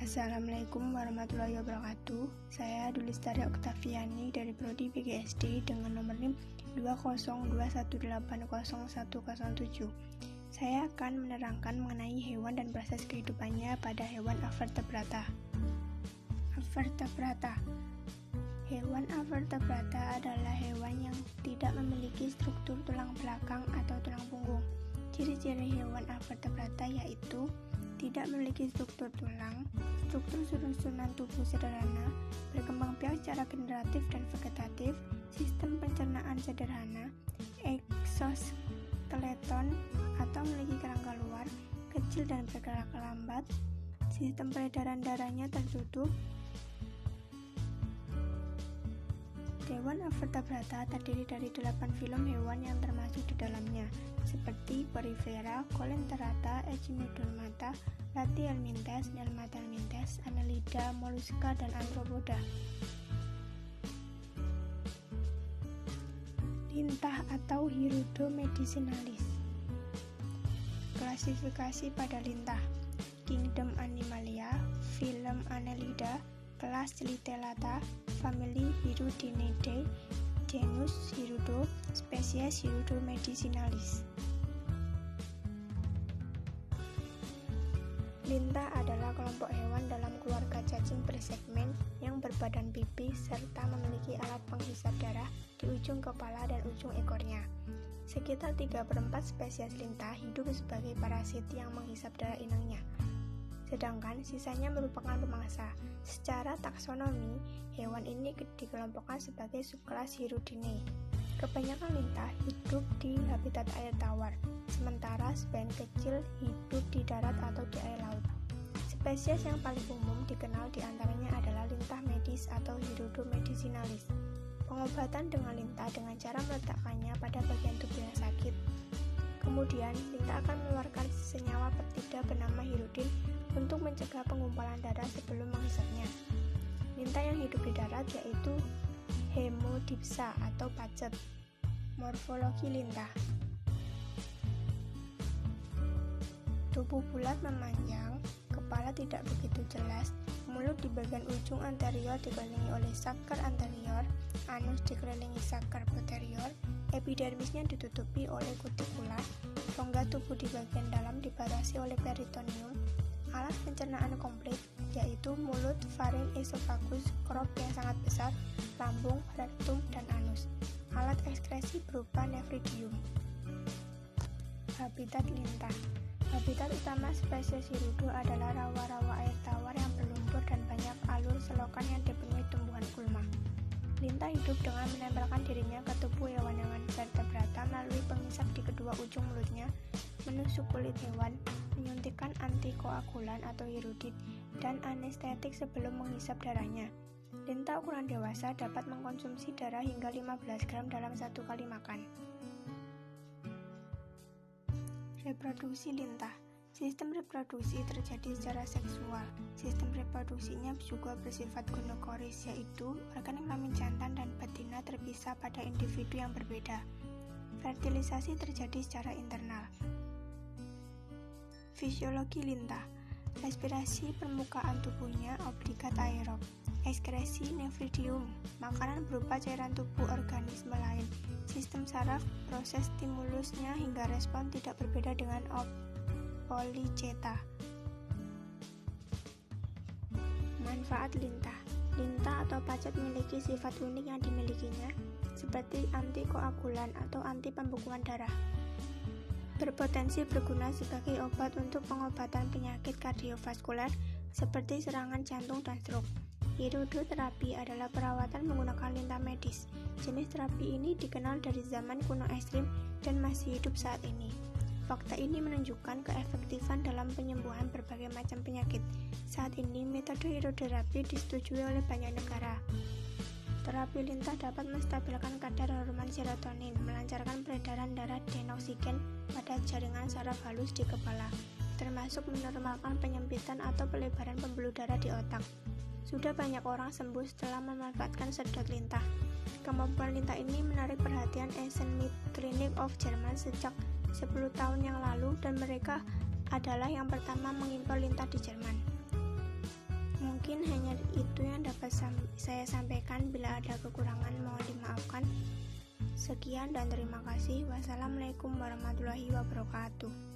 Assalamualaikum warahmatullahi wabarakatuh. Saya Dulistari Oktaviani dari Prodi PGSD dengan nomor NIM 202180107. Saya akan menerangkan mengenai hewan dan proses kehidupannya pada hewan avertebrata. Avertebrata. Hewan avertebrata adalah hewan yang tidak memiliki struktur tulang belakang atau tulang punggung. Ciri-ciri hewan avertebrata yaitu tidak memiliki struktur tulang, struktur susunan tubuh sederhana, berkembang biak secara generatif dan vegetatif, sistem pencernaan sederhana, eksoskeleton atau memiliki kerangka luar, kecil dan bergerak lambat, sistem peredaran darahnya tertutup. Hewan avertebrata terdiri dari 8 filum hewan yang termasuk di dalamnya, seperti Porifera, Coelenterata, Echinodermata, Platyhelminthes, Nemathelminthes, Annelida, Mollusca, dan Arthropoda. Lintah atau Hirudo medicinalis. Klasifikasi pada lintah: Kingdom Animalia, Phylum Annelida, kelas Litellata, famili Hirudinidae, genus Hirudo, spesies Hirudo medicinalis. Lintah adalah kelompok hewan dalam keluarga cacing bersegmen yang berbadan pipih serta memiliki alat penghisap darah di ujung kepala dan ujung ekornya. Sekitar 3/4 spesies lintah hidup sebagai parasit yang menghisap darah inangnya, sedangkan sisanya merupakan pemangsa. Secara taksonomi, hewan ini dikelompokkan sebagai subkelas Hirudinae. Kebanyakan lintah hidup di habitat air tawar, sementara sebagian kecil hidup di darat atau di air laut. Spesies yang paling umum dikenal diantaranya adalah lintah medis atau Hirudo medicinalis. Pengobatan dengan lintah dengan cara meletakkannya pada bagian tubuh yang sakit. Kemudian, lintah akan mengeluarkan senyawa peptida bernama hirudin untuk mencegah penggumpalan darah sebelum menghisapnya. Lintah yang hidup di darat yaitu Hemodipsa atau pacet. Morfologi lintah: tubuh bulat memanjang, kepala tidak begitu jelas, mulut di bagian ujung anterior dikelilingi oleh sakar anterior, anus dikelilingi sakar posterior, epidermisnya ditutupi oleh kutikula, rongga tubuh di bagian dalam dibatasi oleh peritoneum. Alat pencernaan komplit yaitu mulut, faring, esofagus, crop yang sangat besar, lambung, rektum, dan anus. Alat ekskresi berupa nephridium. Habitat lintah: habitat utama spesies Hirudo adalah rawa-rawa air tawar yang berlumpur dan banyak alur selokan yang dipenuhi tumbuhan gulma. Lintah hidup dengan menempelkan dirinya ke tubuh hewan-hewan vertebrata melalui pengisap di kedua ujung mulutnya, menusuk kulit hewan, menyuntikkan antikoagulan atau hirudin, dan anestetik sebelum menghisap darahnya. Lintah ukuran dewasa dapat mengkonsumsi darah hingga 15 gram dalam satu kali makan. Reproduksi lintah: sistem reproduksi terjadi secara seksual. Sistem reproduksinya juga bersifat gonokoris, yaitu organ kelamin jantan dan betina terpisah pada individu yang berbeda. Fertilisasi terjadi secara internal. Fisiologi lintah: respirasi permukaan tubuhnya obligat aerob. Ekskresi nephridium, makanan berupa cairan tubuh organisme lain. Sistem saraf, proses stimulusnya hingga respon tidak berbeda dengan Polychaeta. Manfaat lintah: lintah atau pacet memiliki sifat unik yang dimilikinya, seperti antikoagulan atau anti pembekuan darah. Berpotensi berguna sebagai obat untuk pengobatan penyakit kardiovaskuler seperti serangan jantung dan stroke. Hirudoterapi adalah perawatan menggunakan lintah medis. Jenis terapi ini dikenal dari zaman kuno ekstrim dan masih hidup saat ini. Fakta ini menunjukkan keefektifan dalam penyembuhan berbagai macam penyakit. Saat ini, metode hirudoterapi disetujui oleh banyak negara. Terapi lintah dapat menstabilkan kadar hormon serotonin, melancarkan peredaran darah dan oksigen pada jaringan saraf halus di kepala, termasuk menormalkan penyempitan atau pelebaran pembuluh darah di otak. Sudah banyak orang sembuh setelah memanfaatkan sedot lintah. Kemampuan lintah ini menarik perhatian Eisenmenger Clinic of German sejak 10 tahun yang lalu, dan mereka adalah yang pertama mengimpor lintah di Jerman. Mungkin hanya itu yang dapat saya sampaikan. Bila ada kekurangan mohon dimaafkan. Sekian dan terima kasih. Wassalamualaikum warahmatullahi wabarakatuh.